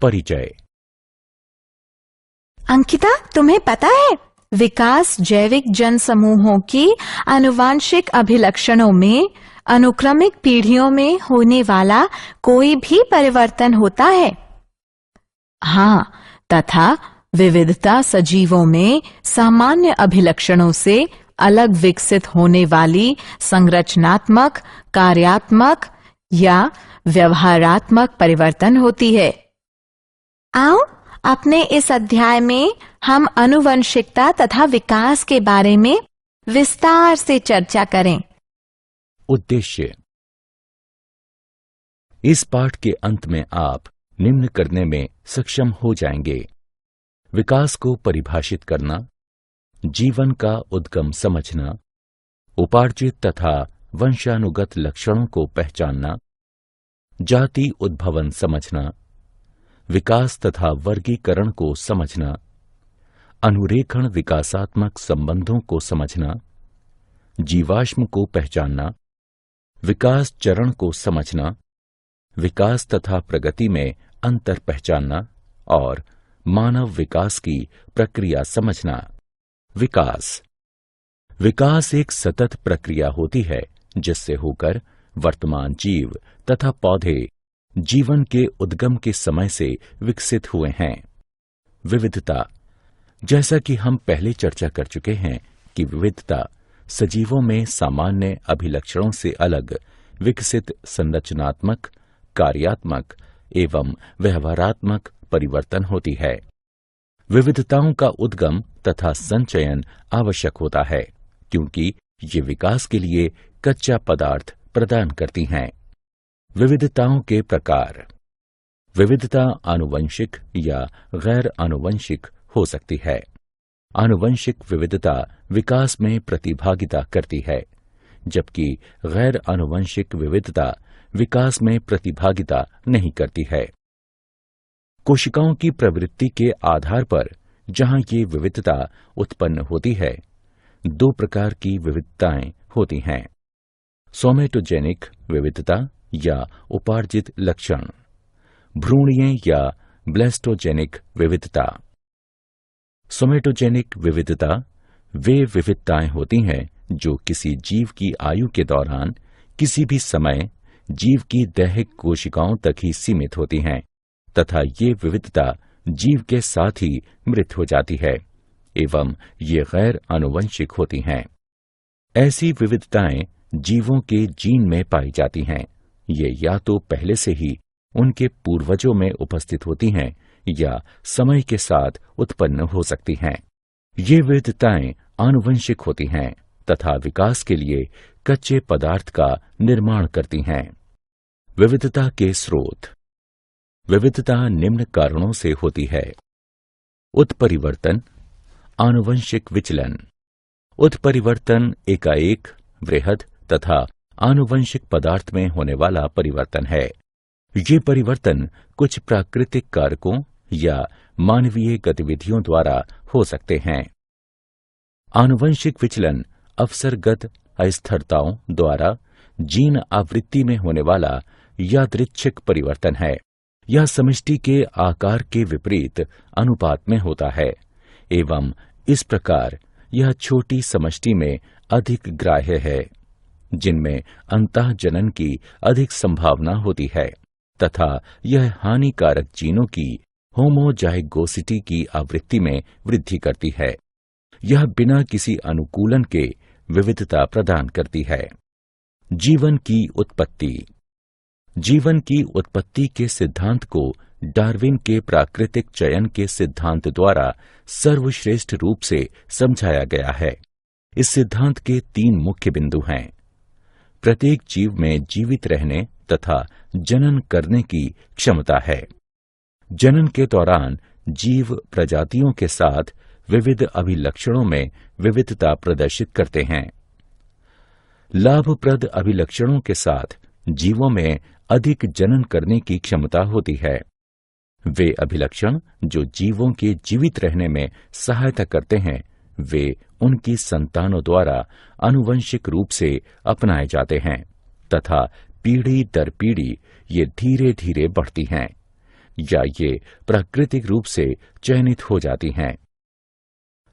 परिचय। अंकिता, तुम्हें पता है विकास जैविक जन समूहों की आनुवांशिक अभिलक्षणों में अनुक्रमिक पीढ़ियों में होने वाला कोई भी परिवर्तन होता है। हाँ, तथा विविधता सजीवों में सामान्य अभिलक्षणों से अलग विकसित होने वाली संरचनात्मक, कार्यात्मक या व्यवहारात्मक परिवर्तन होती है। आओ अपने इस अध्याय में हम आनुवंशिकता तथा विकास के बारे में विस्तार से चर्चा करें। उद्देश्य। इस पाठ के अंत में आप निम्न करने में सक्षम हो जाएंगे: विकास को परिभाषित करना, जीवन का उद्गम समझना, उपार्जित तथा वंशानुगत लक्षणों को पहचानना, जाति उद्भवन समझना, विकास तथा वर्गीकरण को समझना, अनुरेखण विकासात्मक संबंधों को समझना, जीवाश्म को पहचानना, विकास चरण को समझना, विकास तथा प्रगति में अंतर पहचानना और मानव विकास की प्रक्रिया समझना। विकास एक सतत प्रक्रिया होती है जिससे होकर वर्तमान जीव तथा पौधे जीवन के उद्गम के समय से विकसित हुए हैं। विविधता। जैसा कि हम पहले चर्चा कर चुके हैं कि विविधता सजीवों में सामान्य अभिलक्षणों से अलग विकसित संरचनात्मक, कार्यात्मक एवं व्यवहारात्मक परिवर्तन होती है। विविधताओं का उद्गम तथा संचयन आवश्यक होता है क्योंकि ये विकास के लिए कच्चा पदार्थ प्रदान करती हैं। विविधताओं के प्रकार। विविधता आनुवंशिक या गैर आनुवंशिक हो सकती है। आनुवंशिक विविधता विकास में प्रतिभागिता करती है, जबकि गैर आनुवंशिक विविधता विकास में प्रतिभागिता नहीं करती है। कोशिकाओं की प्रवृत्ति के आधार पर जहां ये विविधता उत्पन्न होती है, दो प्रकार की विविधताएं होती हैं: सोमेटोजेनिक विविधता या उपार्जित लक्षण, भ्रूणीय या ब्लेस्टोजेनिक विविधता। सोमेटोजेनिक विविधता वे विविधताएं होती हैं जो किसी जीव की आयु के दौरान किसी भी समय जीव की दैहिक कोशिकाओं तक ही सीमित होती हैं तथा ये विविधता जीव के साथ ही मृत हो जाती है एवं ये गैर आनुवंशिक होती हैं। ऐसी विविधताएं जीवों के जीन में पाई जाती हैं। ये या तो पहले से ही उनके पूर्वजों में उपस्थित होती हैं या समय के साथ उत्पन्न हो सकती हैं। ये विविधताएं आनुवंशिक होती हैं तथा विकास के लिए कच्चे पदार्थ का निर्माण करती हैं। विविधता के स्रोत। विविधता निम्न कारणों से होती है: उत्परिवर्तन, आनुवंशिक विचलन। उत्परिवर्तन एकाएक, वृहद तथा आनुवंशिक पदार्थ में होने वाला परिवर्तन है। ये परिवर्तन कुछ प्राकृतिक कारकों या मानवीय गतिविधियों द्वारा हो सकते हैं। आनुवंशिक विचलन अवसरगत अस्थिरताओं द्वारा जीन आवृत्ति में होने वाला यादृच्छिक परिवर्तन है। यह समष्टि के आकार के विपरीत अनुपात में होता है एवं इस प्रकार यह छोटी समष्टि में अधिक ग्राह्य है, जिनमें अंतःजनन की अधिक संभावना होती है तथा यह हानिकारक जीनों की होमोजाइगोसिटी की आवृत्ति में वृद्धि करती है। यह बिना किसी अनुकूलन के विविधता प्रदान करती है। जीवन की उत्पत्ति। जीवन की उत्पत्ति के सिद्धांत को डार्विन के प्राकृतिक चयन के सिद्धांत द्वारा सर्वश्रेष्ठ रूप से समझाया गया है। इस सिद्धांत के 3 मुख्य बिंदु हैं: प्रत्येक जीव में जीवित रहने तथा जनन करने की क्षमता है। जनन के दौरान जीव प्रजातियों के साथ विविध अभिलक्षणों में विविधता प्रदर्शित करते हैं। लाभप्रद अभिलक्षणों के साथ जीवों में अधिक जनन करने की क्षमता होती है। वे अभिलक्षण जो जीवों के जीवित रहने में सहायता करते हैं, वे उनकी संतानों द्वारा आनुवंशिक रूप से अपनाए जाते हैं तथा पीढ़ी दर पीढ़ी ये धीरे धीरे बढ़ती हैं। या ये प्राकृतिक रूप से चयनित हो जाती हैं।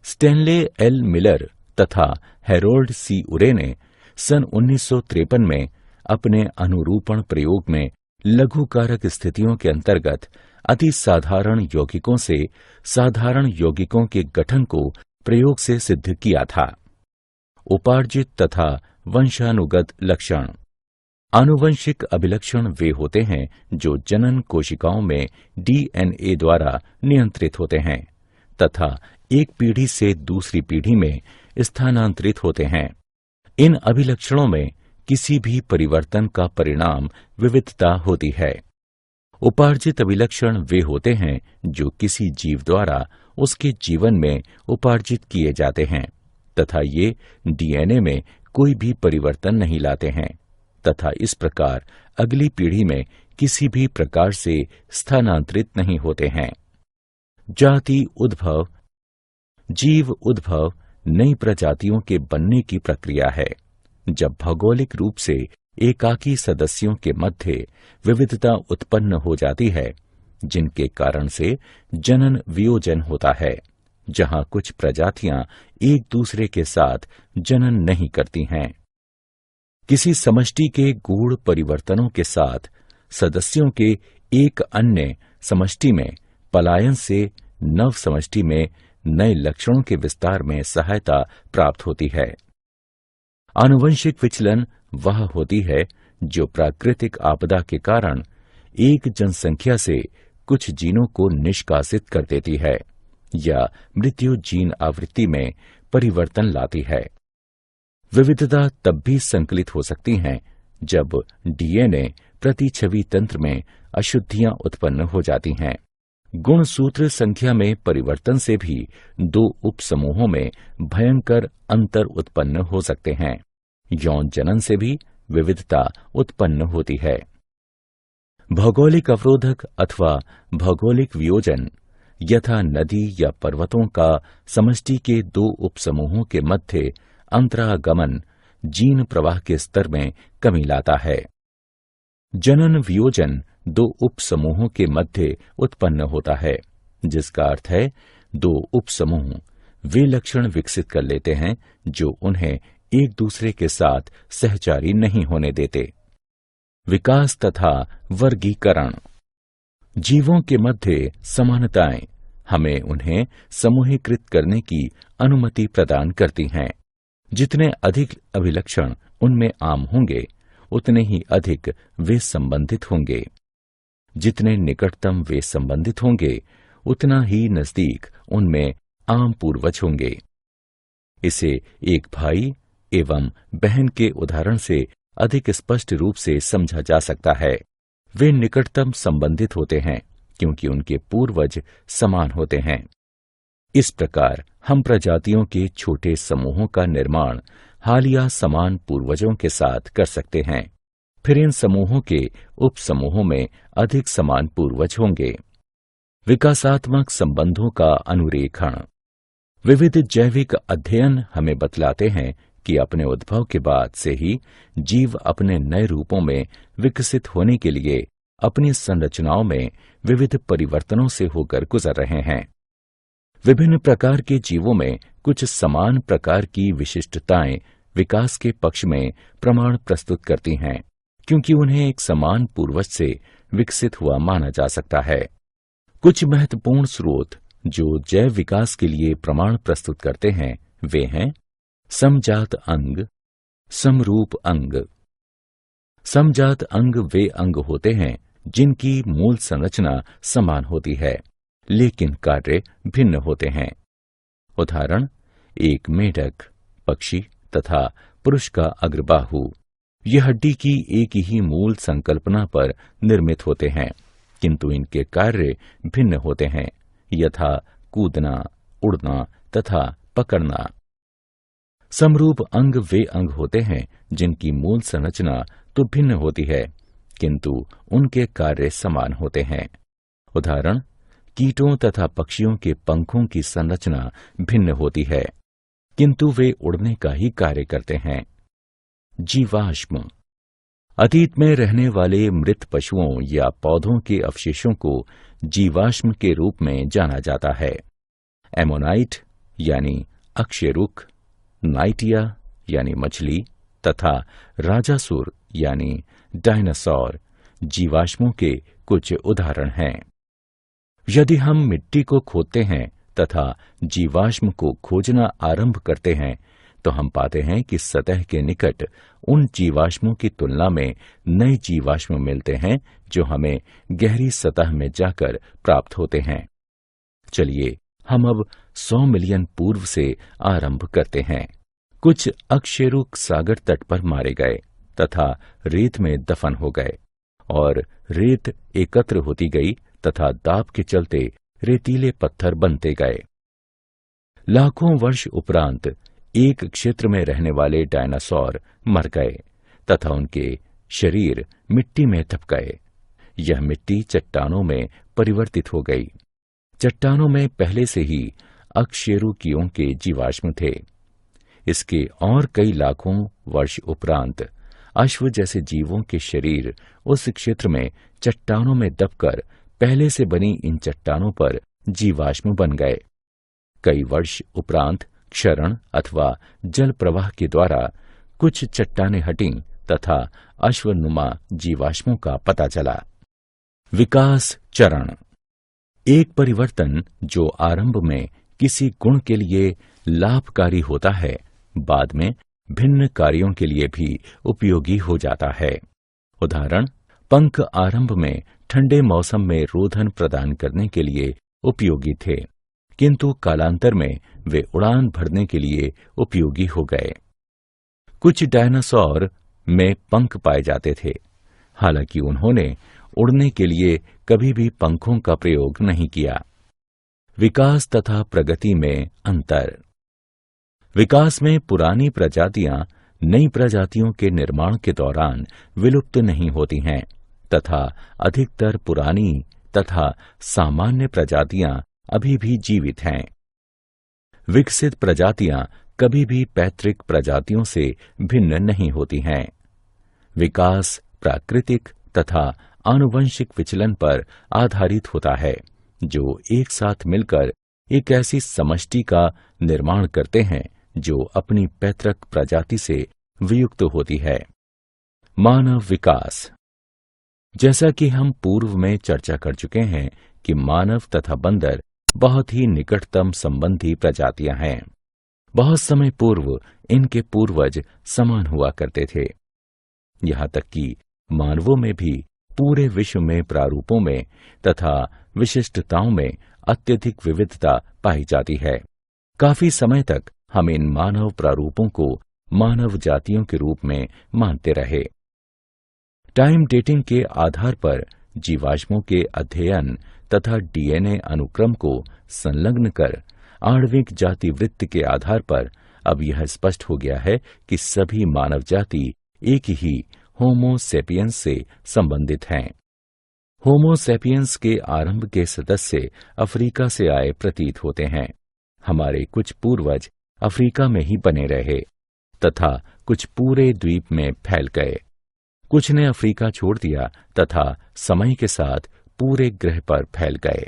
स्टैनले एल मिलर तथा हैरोल्ड सी उरे ने सन 1953 में अपने अनुरूपण प्रयोग में लघुकारक स्थितियों के अंतर्गत अति साधारण यौगिकों से साधारण यौगिकों के गठन को प्रयोग से सिद्ध किया था। उपार्जित तथा वंशानुगत लक्षण। आनुवंशिक अभिलक्षण वे होते हैं जो जनन कोशिकाओं में डीएनए द्वारा नियंत्रित होते हैं तथा एक पीढ़ी से दूसरी पीढ़ी में स्थानांतरित होते हैं। इन अभिलक्षणों में किसी भी परिवर्तन का परिणाम विविधता होती है। उपार्जित अभिलक्षण वे होते हैं जो किसी जीव द्वारा उसके जीवन में उपार्जित किए जाते हैं तथा ये डीएनए में कोई भी परिवर्तन नहीं लाते हैं तथा इस प्रकार अगली पीढ़ी में किसी भी प्रकार से स्थानांतरित नहीं होते हैं। जाति उद्भव। जीव उद्भव नई प्रजातियों के बनने की प्रक्रिया है। जब भौगोलिक रूप से एकाकी सदस्यों के मध्य विविधता उत्पन्न हो जाती है, जिनके कारण से जनन वियोजन होता है, जहां कुछ प्रजातियां एक दूसरे के साथ जनन नहीं करती हैं। किसी समष्टि के गूढ़ परिवर्तनों के साथ सदस्यों के एक अन्य समष्टि में पलायन से नव समष्टि में नए लक्षणों के विस्तार में सहायता प्राप्त होती है। आनुवंशिक विचलन वह होती है जो प्राकृतिक आपदा के कारण एक जनसंख्या से कुछ जीनों को निष्कासित कर देती है या मृत्यु जीन आवृत्ति में परिवर्तन लाती है। विविधता तब भी संकलित हो सकती हैं जब डीएनए प्रतिछवि तंत्र में अशुद्धियां उत्पन्न हो जाती हैं। गुणसूत्र संख्या में परिवर्तन से भी दो उपसमूहों में भयंकर अंतर उत्पन्न हो सकते हैं। यौन जनन से भी विविधता उत्पन्न होती है। भौगोलिक अवरोधक अथवा भौगोलिक वियोजन यथा नदी या पर्वतों का समष्टि के दो उपसमूहों के मध्य अंतरागमन जीन प्रवाह के स्तर में कमी लाता है। जनन वियोजन दो उपसमूहों के मध्य उत्पन्न होता है, जिसका अर्थ है दो उपसमूह वे लक्षण विकसित कर लेते हैं जो उन्हें एक दूसरे के साथ सहचारी नहीं होने देते। विकास तथा वर्गीकरण। जीवों के मध्य समानताएं हमें उन्हें समूहीकृत करने की अनुमति प्रदान करती हैं। जितने अधिक अभिलक्षण उनमें आम होंगे, उतने ही अधिक वे संबंधित होंगे। जितने निकटतम वे संबंधित होंगे, उतना ही नजदीक उनमें आम पूर्वज होंगे। इसे एक भाई एवं बहन के उदाहरण से अधिक स्पष्ट रूप से समझा जा सकता है। वे निकटतम संबंधित होते हैं क्योंकि उनके पूर्वज समान होते हैं। इस प्रकार हम प्रजातियों के छोटे समूहों का निर्माण हालिया समान पूर्वजों के साथ कर सकते हैं। फिर इन समूहों के उपसमूहों में अधिक समान पूर्वज होंगे। विकासात्मक संबंधों का अनुरेखण। विविध जैविक अध्ययन हमें बतलाते हैं कि अपने उद्भव के बाद से ही जीव अपने नए रूपों में विकसित होने के लिए अपनी संरचनाओं में विविध परिवर्तनों से होकर गुजर रहे हैं। विभिन्न प्रकार के जीवों में कुछ समान प्रकार की विशिष्टताएं विकास के पक्ष में प्रमाण प्रस्तुत करती हैं, क्योंकि उन्हें एक समान पूर्वज से विकसित हुआ माना जा सकता है। कुछ महत्वपूर्ण स्रोत जो जैव विकास के लिए प्रमाण प्रस्तुत करते हैं वे हैं समजात अंग, समरूप अंग। समजात अंग वे अंग होते हैं जिनकी मूल संरचना समान होती है, लेकिन कार्य भिन्न होते हैं। उदाहरण, एक मेढक, पक्षी तथा पुरुष का अग्रबाहु। यह हड्डी की एक ही मूल संकल्पना पर निर्मित होते हैं, किंतु इनके कार्य भिन्न होते हैं, यथा कूदना, उड़ना तथा पकड़ना। समरूप अंग वे अंग होते हैं जिनकी मूल संरचना तो भिन्न होती है, किंतु उनके कार्य समान होते हैं। उदाहरण, कीटों तथा पक्षियों के पंखों की संरचना भिन्न होती है, किंतु वे उड़ने का ही कार्य करते हैं। जीवाश्म। अतीत में रहने वाले मृत पशुओं या पौधों के अवशेषों को जीवाश्म के रूप में जाना जाता है। एमोनाइट यानी अक्षय रुख, नाइटिया यानी मछली तथा राजासुर यानी डायनासोर जीवाश्मों के कुछ उदाहरण हैं। यदि हम मिट्टी को खोदते हैं तथा जीवाश्म को खोजना आरंभ करते हैं तो हम पाते हैं कि सतह के निकट उन जीवाश्मों की तुलना में नए जीवाश्म मिलते हैं जो हमें गहरी सतह में जाकर प्राप्त होते हैं। चलिए हम अब 100 मिलियन पूर्व से आरंभ करते हैं। कुछ अक्षयरुख सागर तट पर मारे गए तथा रेत में दफन हो गए और रेत एकत्र होती गई तथा दाब के चलते रेतीले पत्थर बनते गए। लाखों वर्ष उपरांत एक क्षेत्र में रहने वाले डायनासोर मर गए तथा उनके शरीर मिट्टी में दब गए। यह मिट्टी चट्टानों में परिवर्तित हो गई। चट्टानों में पहले से ही अकशेरुकियों के जीवाश्म थे। इसके और कई लाखों वर्ष उपरांत अश्व जैसे जीवों के शरीर उस क्षेत्र में चट्टानों में दबकर पहले से बनी इन चट्टानों पर जीवाश्म बन गए। कई वर्ष उपरांत क्षरण अथवा जल प्रवाह के द्वारा कुछ चट्टानें हटीं तथा अश्वनुमा जीवाश्मों का पता चला। विकास चरण एक परिवर्तन जो आरंभ में किसी गुण के लिए लाभकारी होता है, बाद में भिन्न कार्यों के लिए भी उपयोगी हो जाता है। उदाहरण, पंख आरंभ में ठंडे मौसम में रोधन प्रदान करने के लिए उपयोगी थे, किंतु कालांतर में वे उड़ान भरने के लिए उपयोगी हो गए। कुछ डायनासोर में पंख पाए जाते थे, हालांकि उन्होंने उड़ने के लिए कभी भी पंखों का प्रयोग नहीं किया। विकास तथा प्रगति में अंतर। विकास में पुरानी प्रजातियां नई प्रजातियों के निर्माण के दौरान विलुप्त नहीं होती हैं तथा अधिकतर पुरानी तथा सामान्य प्रजातियां अभी भी जीवित हैं। विकसित प्रजातियां कभी भी पैतृक प्रजातियों से भिन्न नहीं होती हैं। विकास प्राकृतिक तथा आनुवंशिक विचलन पर आधारित होता है, जो एक साथ मिलकर एक ऐसी समष्टि का निर्माण करते हैं जो अपनी पैतृक प्रजाति से वियुक्त होती है। मानव विकास। जैसा कि हम पूर्व में चर्चा कर चुके हैं कि मानव तथा बंदर बहुत ही निकटतम संबंधी प्रजातियां हैं। बहुत समय पूर्व इनके पूर्वज समान हुआ करते थे। यहाँ तक कि मानवों में भी पूरे विश्व में प्रारूपों में तथा विशिष्टताओं में अत्यधिक विविधता पाई जाती है। काफी समय तक हम इन मानव प्रारूपों को मानव जातियों के रूप में मानते रहे। टाइम डेटिंग के आधार पर जीवाश्मों के अध्ययन तथा डीएनए अनुक्रम को संलग्न कर आणविक जाति वृत्त के आधार पर अब यह स्पष्ट हो गया है कि सभी मानव जाति एक ही होमो सेपियंस से संबंधित हैं। होमो सेपियंस के आरंभ के सदस्य अफ्रीका से आए प्रतीत होते हैं। हमारे कुछ पूर्वज अफ्रीका में ही बने रहे तथा कुछ पूरे द्वीप में फैल गए। कुछ ने अफ्रीका छोड़ दिया तथा समय के साथ पूरे ग्रह पर फैल गए।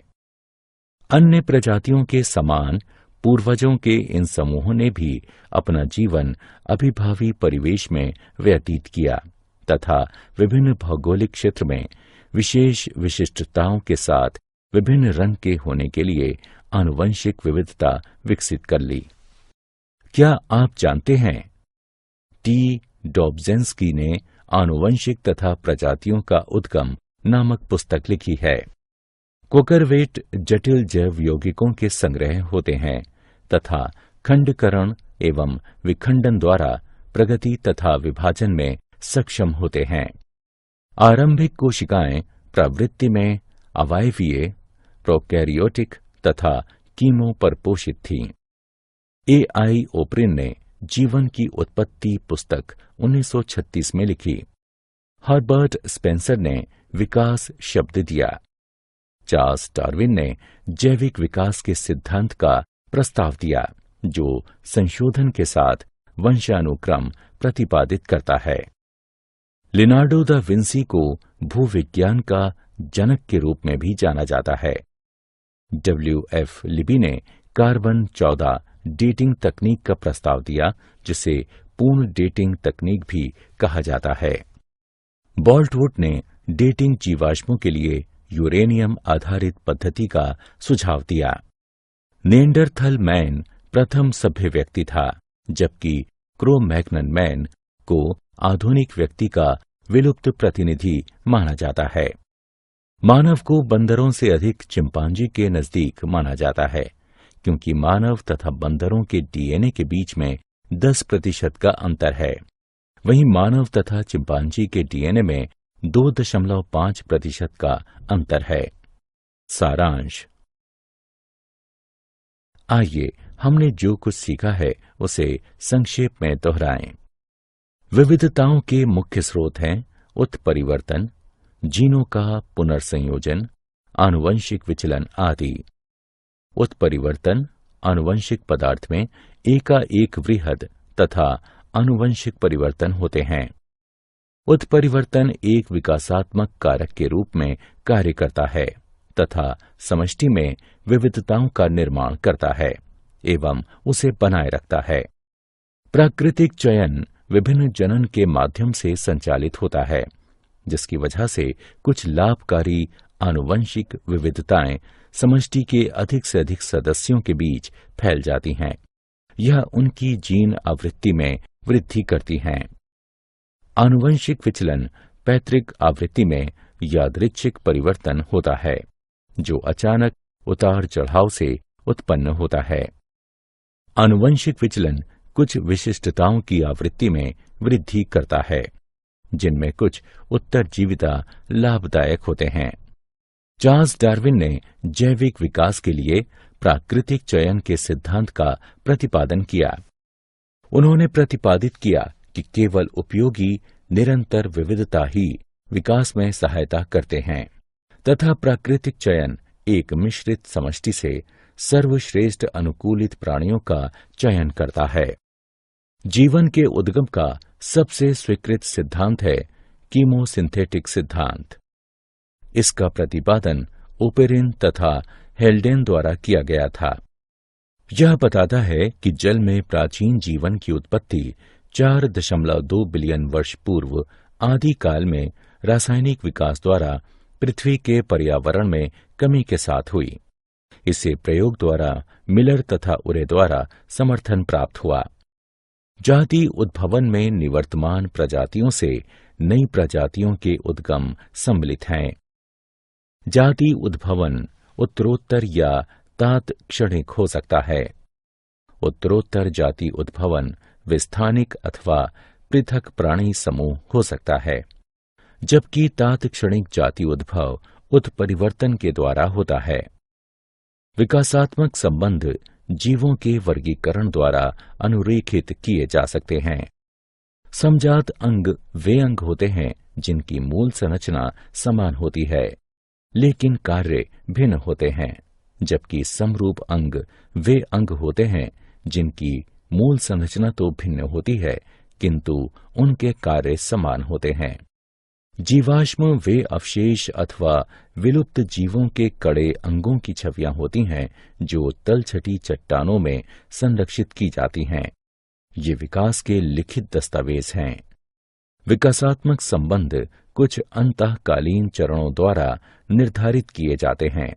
अन्य प्रजातियों के समान पूर्वजों के इन समूहों ने भी अपना जीवन अभिभावी परिवेश में व्यतीत किया तथा विभिन्न भौगोलिक क्षेत्र में विशेष विशिष्टताओं के साथ विभिन्न रंग के होने के लिए आनुवंशिक विविधता विकसित कर ली। क्या आप जानते हैं, टी डॉब्जेंस्की ने आनुवंशिक तथा प्रजातियों का उद्गम नामक पुस्तक लिखी है। कोकरवेट जटिल जैव यौगिकों के संग्रह होते हैं तथा खंडकरण एवं विखंडन द्वारा प्रगति तथा विभाजन में सक्षम होते हैं। आरंभिक कोशिकाएं प्रवृत्ति में अवायवीय, प्रोकैरियोटिक तथा कीमो पर पोषित थीं। ए.आई. ओप्रिन ने जीवन की उत्पत्ति पुस्तक 1936 में लिखी। हर्बर्ट स्पेंसर ने विकास शब्द दिया। चार्ल्स डार्विन ने जैविक विकास के सिद्धांत का प्रस्ताव दिया, जो संशोधन के साथ वंशानुक्रम प्रतिपादित करता है। लिनार्डो दा विंसी को भूविज्ञान का जनक के रूप में भी जाना जाता है। WF लिबी ने कार्बन 14 डेटिंग तकनीक का प्रस्ताव दिया, जिसे पूर्ण डेटिंग तकनीक भी कहा जाता है। बोल्टवुड ने डेटिंग जीवाश्मों के लिए यूरेनियम आधारित पद्धति का सुझाव दिया। नेंडरथल मैन प्रथम सभ्य व्यक्ति था, जबकि क्रो-मैग्नन मैन को आधुनिक व्यक्ति का विलुप्त प्रतिनिधि माना जाता है। मानव को बंदरों से अधिक चिंपांजी के नजदीक माना जाता है, क्योंकि मानव तथा बंदरों के डीएनए के बीच में 10% का अंतर है। वहीं मानव तथा चिंपांजी के डीएनए में 2.5% का अंतर है। सारांश। आइए हमने जो कुछ सीखा है उसे संक्षेप में दोहराएं। विविधताओं के मुख्य स्रोत हैं उत्परिवर्तन, जीनों का पुनर्संयोजन, आनुवंशिक विचलन आदि। उत्परिवर्तन आनुवंशिक पदार्थ में एकाएक वृहद तथा आनुवंशिक परिवर्तन होते हैं। उत्परिवर्तन एक विकासात्मक कारक के रूप में कार्य करता है तथा समष्टि में विविधताओं का निर्माण करता है एवं उसे बनाए रखता है। प्राकृतिक चयन विभिन्न जनन के माध्यम से संचालित होता है, जिसकी वजह से कुछ लाभकारी आनुवंशिक विविधताएं समष्टि के अधिक से अधिक सदस्यों के बीच फैल जाती हैं। यह उनकी जीन आवृत्ति में वृद्धि करती हैं। आनुवंशिक विचलन पैतृक आवृत्ति में यादृच्छिक परिवर्तन होता है, जो अचानक उतार चढ़ाव से उत्पन्न होता है। आनुवंशिक विचलन कुछ विशिष्टताओं की आवृत्ति में वृद्धि करता है, जिनमें कुछ उत्तरजीविता लाभदायक होते हैं। चार्ल्स डार्विन ने जैविक विकास के लिए प्राकृतिक चयन के सिद्धांत का प्रतिपादन किया। उन्होंने प्रतिपादित किया कि केवल उपयोगी निरंतर विविधता ही विकास में सहायता करते हैं तथा प्राकृतिक चयन एक मिश्रित समष्टि से सर्वश्रेष्ठ अनुकूलित प्राणियों का चयन करता है। जीवन के उद्गम का सबसे स्वीकृत सिद्धांत है कीमोसिंथेटिक सिद्धांत। इसका प्रतिपादन ओपेरिन तथा हेल्डेन द्वारा किया गया था। यह बताता है कि जल में प्राचीन जीवन की उत्पत्ति 4.2 बिलियन वर्ष पूर्व आदि काल में रासायनिक विकास द्वारा पृथ्वी के पर्यावरण में कमी के साथ हुई। इसे प्रयोग द्वारा मिलर तथा उरे द्वारा समर्थन प्राप्त हुआ। जाति उद्भवन में निवर्तमान प्रजातियों से नई प्रजातियों के उद्गम सम्मिलित हैं। जाति उद्भवन उत्तरोत्तर या तात्क्षणिक हो सकता है। उत्तरोत्तर जाति उद्भवन विस्थानिक अथवा पृथक प्राणी समूह हो सकता है, जबकि तात्क्षणिक जाति उद्भव उत्परिवर्तन के द्वारा होता है। विकासात्मक संबंध जीवों के वर्गीकरण द्वारा अनुरेखित किए जा सकते हैं। समजात अंग वे अंग होते हैं जिनकी मूल संरचना समान होती है, लेकिन कार्य भिन्न होते हैं, जबकि समरूप अंग वे अंग होते हैं जिनकी मूल संरचना तो भिन्न होती है, किंतु उनके कार्य समान होते हैं। जीवाश्म वे अवशेष अथवा विलुप्त जीवों के कड़े अंगों की छवियां होती हैं जो तलछटी चट्टानों में संरक्षित की जाती हैं। ये विकास के लिखित दस्तावेज हैं। विकासात्मक संबंध कुछ अंतःकालीन चरणों द्वारा निर्धारित किए जाते हैं।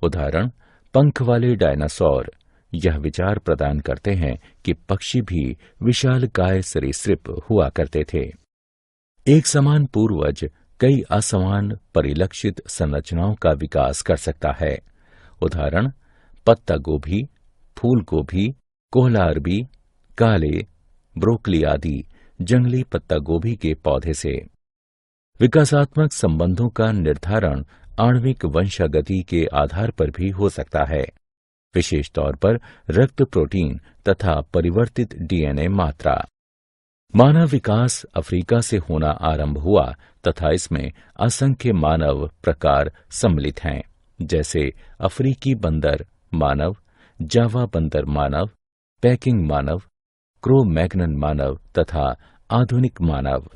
उदाहरण, पंख वाले डायनासोर यह विचार प्रदान करते हैं कि पक्षी भी विशालकाय सरीसृप हुआ करते थे। एक समान पूर्वज कई असमान परिलक्षित संरचनाओं का विकास कर सकता है। उदाहरण, पत्ता गोभी, फूल गोभी, कोहला अरबी, काले, ब्रोकली आदि जंगली पत्ता गोभी के पौधे से। विकासात्मक संबंधों का निर्धारण आणविक वंशागति के आधार पर भी हो सकता है, विशेष तौर पर रक्त प्रोटीन तथा परिवर्तित डीएनए मात्रा। मानव विकास अफ्रीका से होना आरंभ हुआ तथा इसमें असंख्य मानव प्रकार सम्मिलित हैं, जैसे अफ्रीकी बंदर मानव, जावा बंदर मानव, पैकिंग मानव, क्रो-मैग्नन मानव तथा आधुनिक मानव।